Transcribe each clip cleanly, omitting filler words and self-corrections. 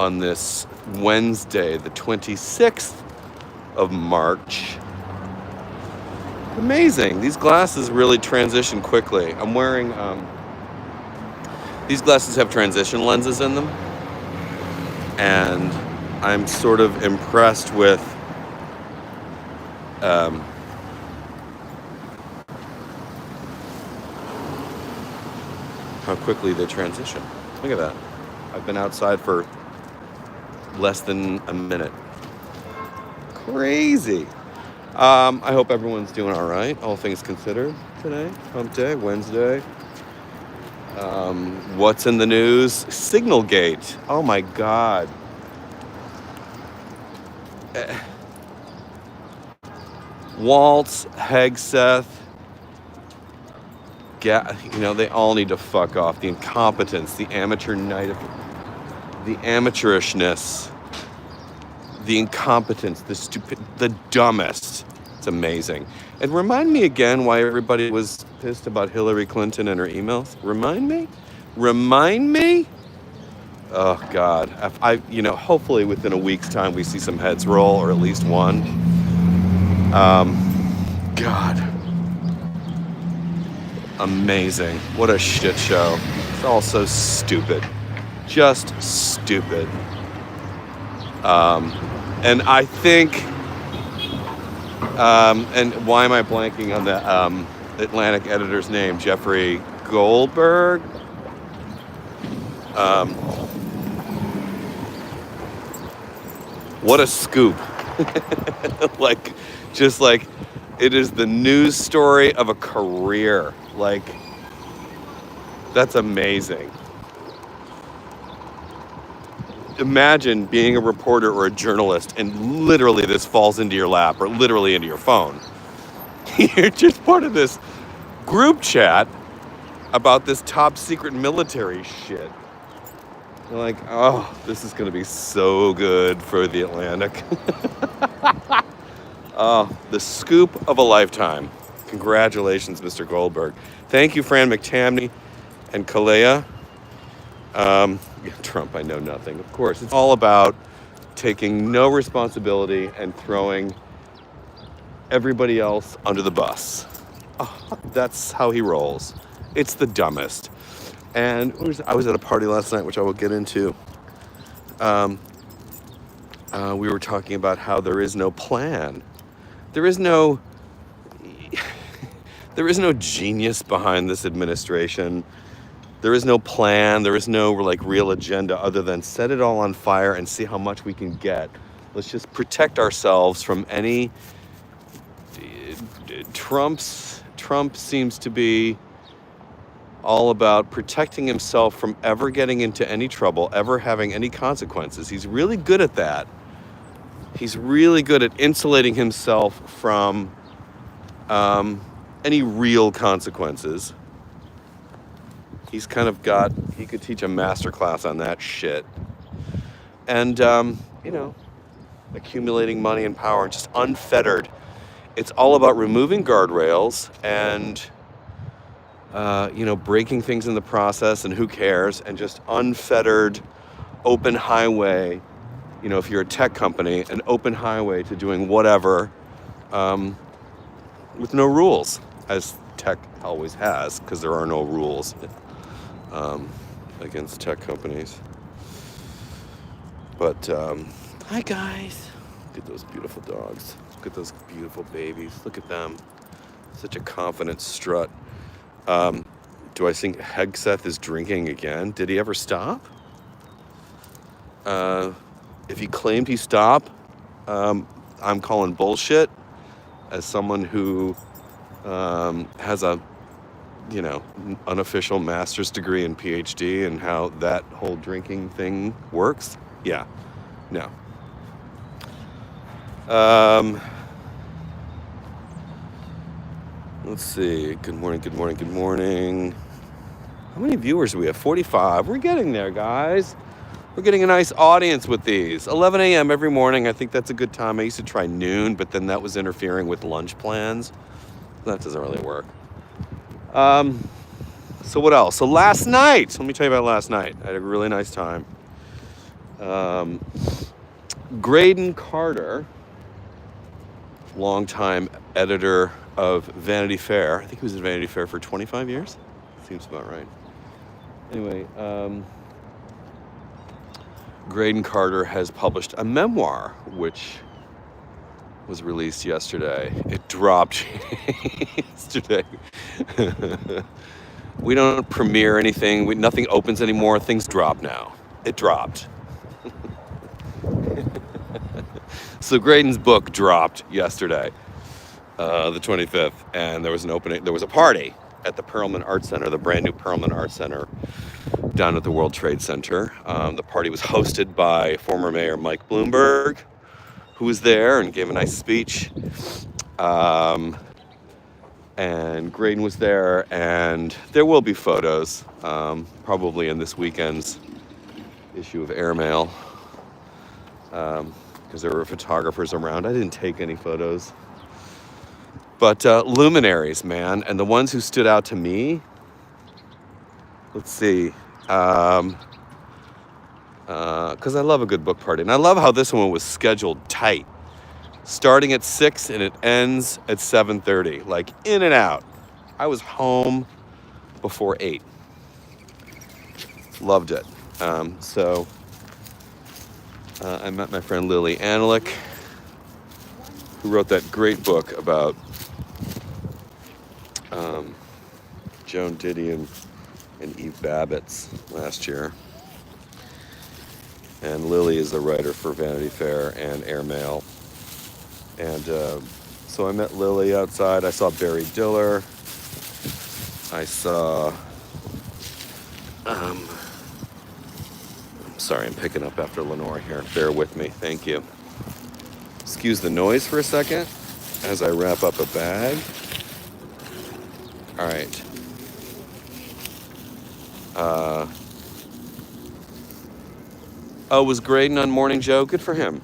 on this Wednesday, the 26th of March. Amazing. These glasses really transition quickly. I'm wearing, these glasses have transition lenses in them. And I'm sort of impressed with how quickly they transition. Look at that. I've been outside for less than a minute. Crazy. I hope everyone's doing all right, all things considered today. Hump day, Wednesday. What's in the news? Signalgate. Oh my God. Waltz, Hegseth, they all need to fuck off. The incompetence, the amateur night, the amateurishness, the incompetence, the stupid, the dumbest. It's amazing. And remind me again why everybody was pissed about Hillary Clinton and her emails. Remind me. Oh God. Hopefully within a week's time we see some heads roll, or at least one. God. Amazing. What a shit show. It's all so stupid. Just stupid. And I think, and why am I blanking on the Atlantic editor's name? Jeffrey Goldberg? What a scoop. It is the news story of a career. That's amazing. Imagine being a reporter or a journalist and literally this falls into your lap or literally into your phone. You're just part of this group chat about this top secret military shit. You're like, oh, this is going to be so good for the Atlantic. Oh, the scoop of a lifetime. Congratulations, Mr. Goldberg. Thank you, Fran McTamney and Kalea. Trump, I know nothing. Of course, it's all about taking no responsibility and throwing everybody else under the bus. Oh, that's how he rolls. It's the dumbest. And I was at a party last night, which I will get into. We were talking about how there is no plan. There is no genius behind this administration. There is no plan. There is no real agenda other than set it all on fire and see how much we can get. Let's just protect ourselves from any. Trump seems to be all about protecting himself from ever getting into any trouble, ever having any consequences. He's really good at that. He's really good at insulating himself from any real consequences. He's kind of he could teach a master class on that shit. And, accumulating money and power, just unfettered. It's all about removing guardrails and, breaking things in the process, and who cares, and just unfettered open highway. If you're a tech company, an open highway to doing whatever with no rules, as tech always has, because there are no rules against tech companies. But, hi guys. Look at those beautiful dogs. Look at those beautiful babies. Look at them. Such a confident strut. Do I think Hegseth is drinking again? Did he ever stop? If he claimed he stopped, I'm calling bullshit as someone who has a, unofficial master's degree and PhD and how that whole drinking thing works. Yeah, no. Let's see. Good morning. How many viewers do we have? 45. We're getting there, guys. We're getting a nice audience with these. 11 a.m. every morning. I think that's a good time. I used to try noon, but then that was interfering with lunch plans. That doesn't really work. So what else? So last night, let me tell you about last night. I had a really nice time. Um, Graden Carter, longtime editor of Vanity Fair. I think he was at Vanity Fair for 25 years. Seems about right. Anyway, Graden Carter has published a memoir, which was released yesterday. It dropped yesterday. We don't premiere anything. Nothing opens anymore. Things drop now. It dropped. So Graden's book dropped yesterday, the 25th, and there was an opening. There was a party at the Perelman Art Center, the brand new Perelman Art Center down at the World Trade Center. The party was hosted by former Mayor Mike Bloomberg, who was there and gave a nice speech. And Graden was there, and there will be photos, probably in this weekend's issue of Airmail, because there were photographers around. I didn't take any photos. But luminaries, man, and the ones who stood out to me, let's see, because I love a good book party, and I love how this one was scheduled tight, starting at 6 and it ends at 7:30, like in and out. I was home before 8. Loved it. So I met my friend Lily Analik, who wrote that great book about Joan Didion and Eve Babbitt's last year. And Lily is the writer for Vanity Fair and Airmail. And so I met Lily outside. I saw Barry Diller. I saw... I'm sorry, I'm picking up after Lenore here. Bear with me. Thank you. Excuse the noise for a second as I wrap up a bag. All right. Was Graden on Morning Joe? Good for him.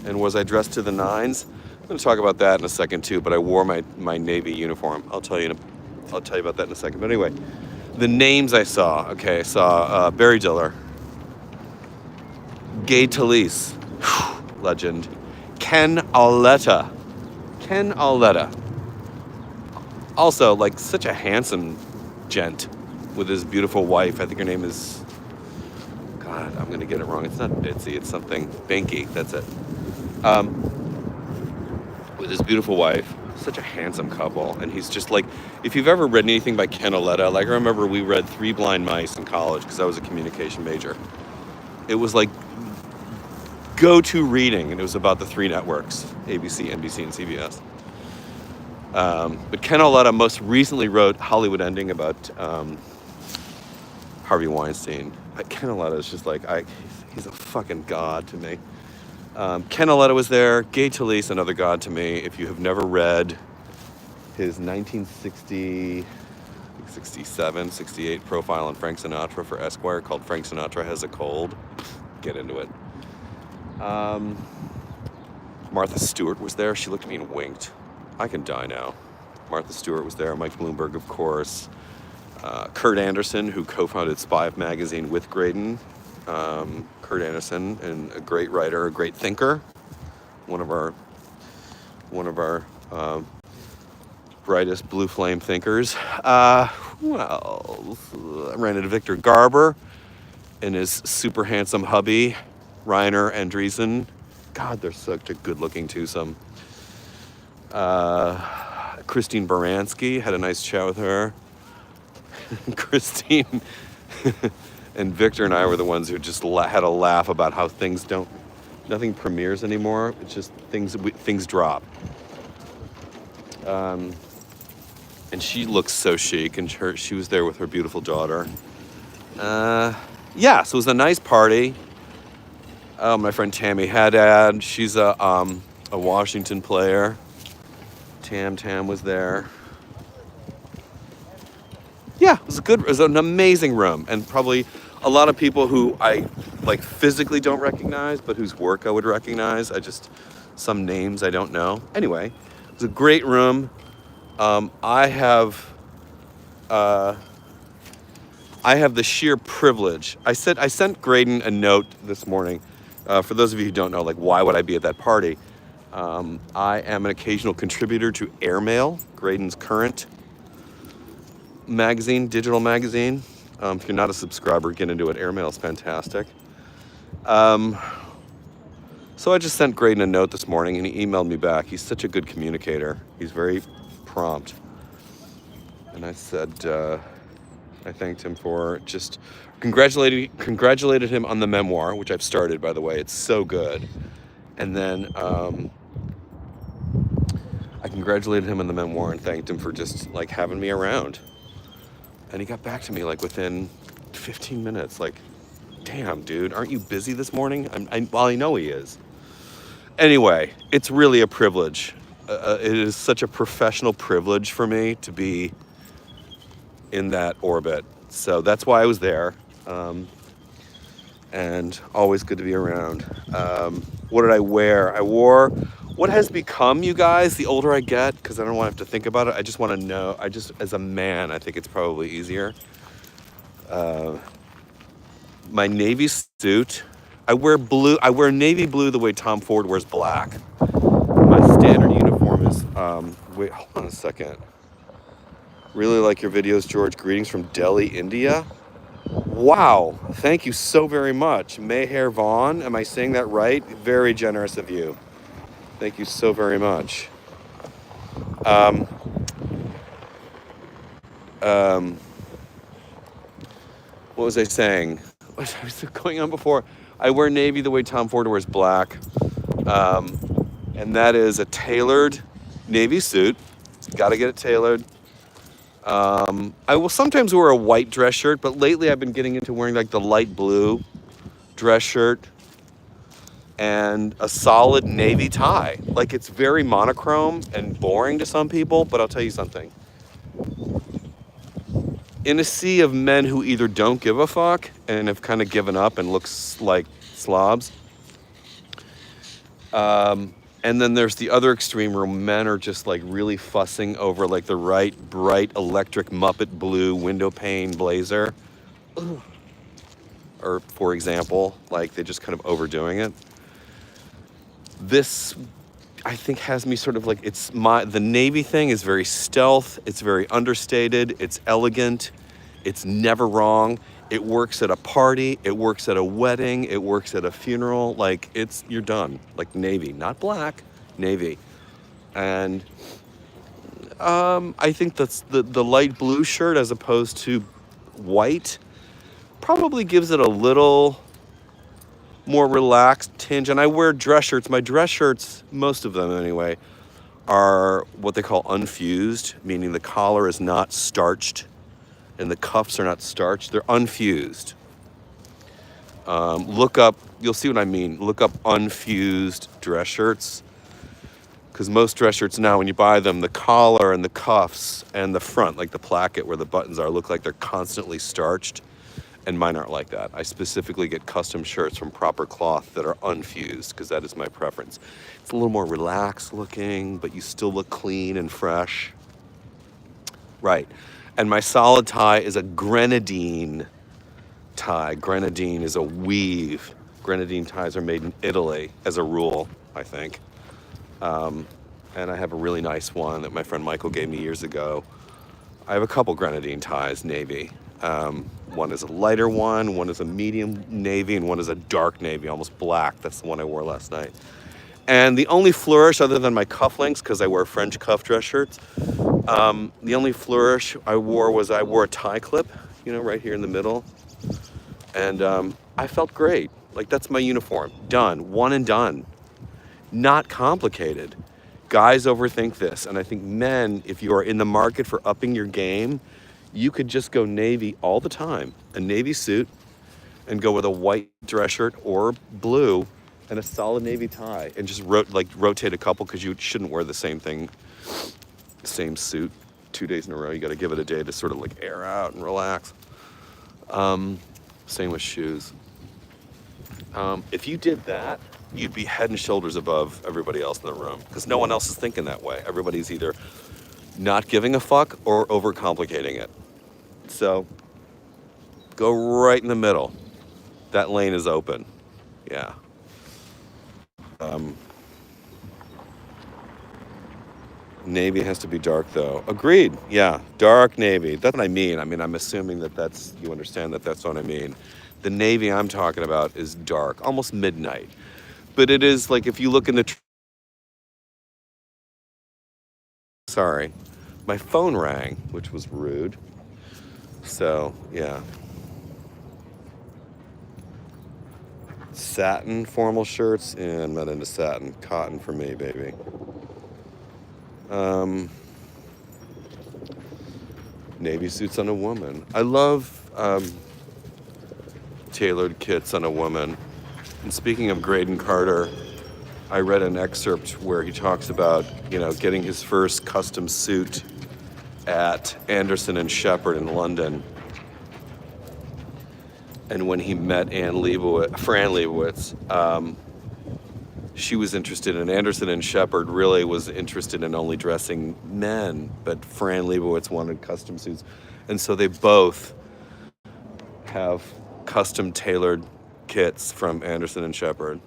And was I dressed to the nines? I'm going to talk about that in a second too, but I wore my Navy uniform. I'll tell you about that in a second. But anyway, the names I saw. Okay, I saw Barry Diller, Gay Talese, legend, Ken Auletta. Also, like, such a handsome gent with his beautiful wife. I think her name is, God, I'm going to get it wrong. It's not Bitsy, it's something. Benke, that's it. With his beautiful wife. Such a handsome couple. And he's just like, if you've ever read anything by Ken Auletta, like I remember we read Three Blind Mice in college because I was a communication major. It was like go-to reading, and it was about the three networks, ABC, NBC, and CBS. But Ken Auletta most recently wrote Hollywood Ending about Harvey Weinstein. Ken Auletta is just like, he's a fucking god to me. Ken Auletta was there. Gay Talese, another god to me. If you have never read his 1960, 67, 68 profile on Frank Sinatra for Esquire called Frank Sinatra Has a Cold, get into it. Martha Stewart was there. She looked at me and winked. I can die now. Martha Stewart was there. Mike Bloomberg, of course. Kurt Anderson, who co-founded Spy magazine with Graden. Kurt Anderson, and a great writer, a great thinker. One of our brightest blue flame thinkers. Who else? I ran into Victor Garber and his super handsome hubby, Reiner Andreessen. God, they're such a good-looking twosome. Christine Baranski, had a nice chat with her. Christine and Victor and I were the ones who just had a laugh about how nothing premieres anymore. It's just things drop. And she looks so chic, and she was there with her beautiful daughter. So it was a nice party. Oh, my friend Tammy Haddad, she's a Washington player. Tam was there. Yeah, it was an amazing room, and probably a lot of people who I like physically don't recognize, but whose work I would recognize. Some names I don't know. Anyway, it was a great room. I have the sheer privilege. I sent Graden a note this morning For those of you who don't know, like, why would I be at that party? I am an occasional contributor to Airmail, Graden's current magazine, digital magazine. If you're not a subscriber, get into it. Airmail is fantastic. So I just sent Graden a note this morning, and he emailed me back. He's such a good communicator. He's very prompt. And I said, I thanked him for just congratulated him on the memoir, which I've started, by the way. It's so good. And then I congratulated him on the memoir and thanked him for just like having me around. And he got back to me like within 15 minutes, like, damn, dude, aren't you busy this morning? Well, I know he is. Anyway, it's really a privilege. It is such a professional privilege for me to be in that orbit. So that's why I was there. And always good to be around. What did I wear? I wore what has become, you guys, the older I get, because I don't want to have to think about it. I just want to know. As a man, I think it's probably easier. My navy suit. I wear blue. I wear navy blue the way Tom Ford wears black. My standard uniform is. Wait, hold on a second. Really like your videos, George. Greetings from Delhi, India. Wow, thank you so very much. Meher Vaughn, am I saying that right? Very generous of you. Thank you so very much. What was I saying? What was going on before? I wear navy the way Tom Ford wears black. And that is a tailored navy suit. Got to get it tailored. I will sometimes wear a white dress shirt, but lately I've been getting into wearing like the light blue dress shirt and a solid navy tie. Like, it's very monochrome and boring to some people, but I'll tell you something. In a sea of men who either don't give a fuck and have kind of given up and looks like slobs, and then there's the other extreme where men are just like really fussing over like the right bright electric Muppet blue window pane blazer. Or for example, like they're just kind of overdoing it. This, I think, has me sort of like, the navy thing is very stealth. It's very understated. It's elegant. It's never wrong. It works at a party. It works at a wedding. It works at a funeral. Like, you're done. Like navy, not black, navy. And I think that's the light blue shirt as opposed to white probably gives it a little more relaxed tinge. And I wear dress shirts. My dress shirts, most of them anyway, are what they call unfused, meaning the collar is not starched and the cuffs are not starched. They're unfused. Look up, you'll see what I mean. Look up unfused dress shirts. Because most dress shirts now, when you buy them, the collar and the cuffs and the front, like the placket where the buttons are, look like they're constantly starched. And mine aren't like that. I specifically get custom shirts from proper cloth that are unfused because that is my preference. It's a little more relaxed looking, but you still look clean and fresh. Right. And my solid tie is a grenadine tie. Grenadine is a weave. Grenadine ties are made in Italy as a rule, I think. And I have a really nice one that my friend Michael gave me years ago. I have a couple grenadine ties, navy. One is a lighter one is a medium navy, and one is a dark navy, almost black. That's the one I wore last night. And the only flourish, other than my cufflinks, because I wear French cuff dress shirts, the only flourish I wore a tie clip, right here in the middle. And I felt great. Like, that's my uniform. Done. One and done. Not complicated. Guys overthink this. And I think men, if you are in the market for upping your game, you could just go navy all the time, a navy suit, and go with a white dress shirt or blue and a solid navy tie, and just rotate a couple, because you shouldn't wear the same thing, same suit 2 days in a row. You got to give it a day to sort of like air out and relax. Same with shoes. If you did that, you'd be head and shoulders above everybody else in the room, because no one else is thinking that way. Everybody's either not giving a fuck or overcomplicating it. So go right in the middle. That lane is open. Yeah. Navy has to be dark, though. Agreed. Yeah, dark navy. That's what I mean. I mean, I'm assuming that you understand that that's what I mean. The navy I'm talking about is dark, almost midnight. But it is like if you look in the... Sorry. My phone rang, which was rude. So, yeah. Satin formal shirts? Yeah, I'm not into satin. Cotton for me, baby. Navy suits on a woman. I love tailored kits on a woman. And speaking of Graden Carter, I read an excerpt where he talks about, getting his first custom suit at Anderson and Shepherd in London. And when he met Fran Lebowitz, she was interested in Anderson and Shepherd really was interested in only dressing men, but Fran Lebowitz wanted custom suits. And so they both have custom tailored kits from Anderson and Shepherd,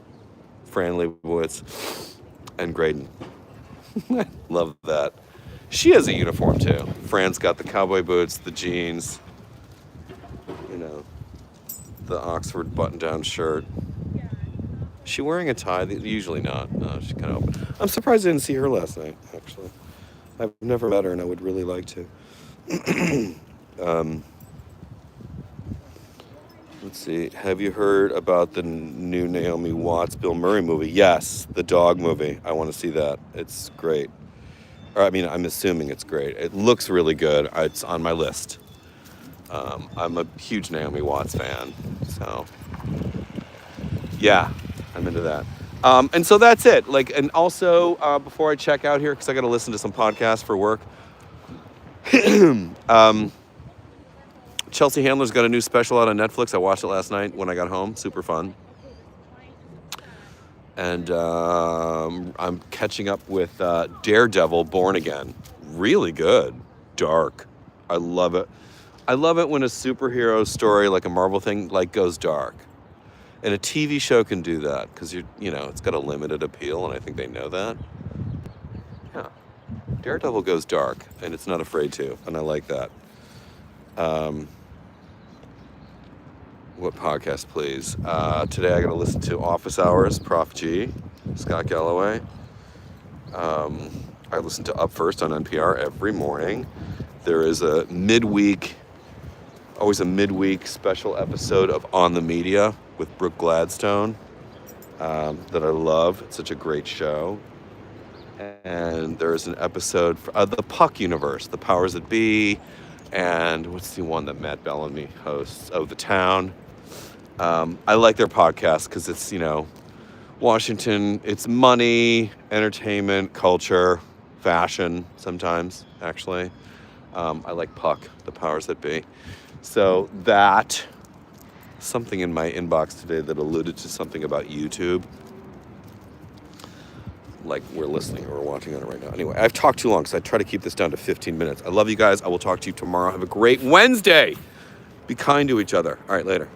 Fran Lebowitz and Graden. Love that. She has a uniform too. Fran's got the cowboy boots, the jeans, the Oxford button-down shirt. Is she wearing a tie? Usually not. No, she's kind of open. I'm surprised I didn't see her last night, actually. I've never met her, and I would really like to. Let's see. Have you heard about the new Naomi Watts, Bill Murray movie? Yes, the dog movie. I want to see that. It's great. I'm assuming it's great. It looks really good. It's on my list. I'm a huge Naomi Watts fan, so yeah, I'm into that. And so that's it. And also before I check out here, because I got to listen to some podcasts for work. Chelsea Handler's got a new special out on Netflix. I watched it last night when I got home. Super fun. And I'm catching up with Daredevil: Born Again. Really good. Dark. I love it. I love it when a superhero story, like a Marvel thing, goes dark. And a TV show can do that because it's got a limited appeal, and I think they know that. Yeah. Daredevil goes dark, and it's not afraid to, and I like that. What podcast, please? Today I got to listen to Office Hours, Prof G, Scott Galloway. I listen to Up First on NPR every morning. There is always a midweek special episode of On the Media with Brooke Gladstone that I love. It's such a great show. And there's an episode for the Puck Universe, The Powers That Be, and what's the one that Matt Bellamy hosts? Oh, The Town. I like their podcast because it's, Washington, it's money, entertainment, culture, fashion sometimes, actually. I like Puck, The Powers That Be. So that, something in my inbox today that alluded to something about YouTube. Like we're listening or we're watching on it right now. Anyway, I've talked too long, so I try to keep this down to 15 minutes. I love you guys. I will talk to you tomorrow. Have a great Wednesday. Be kind to each other. All right, later.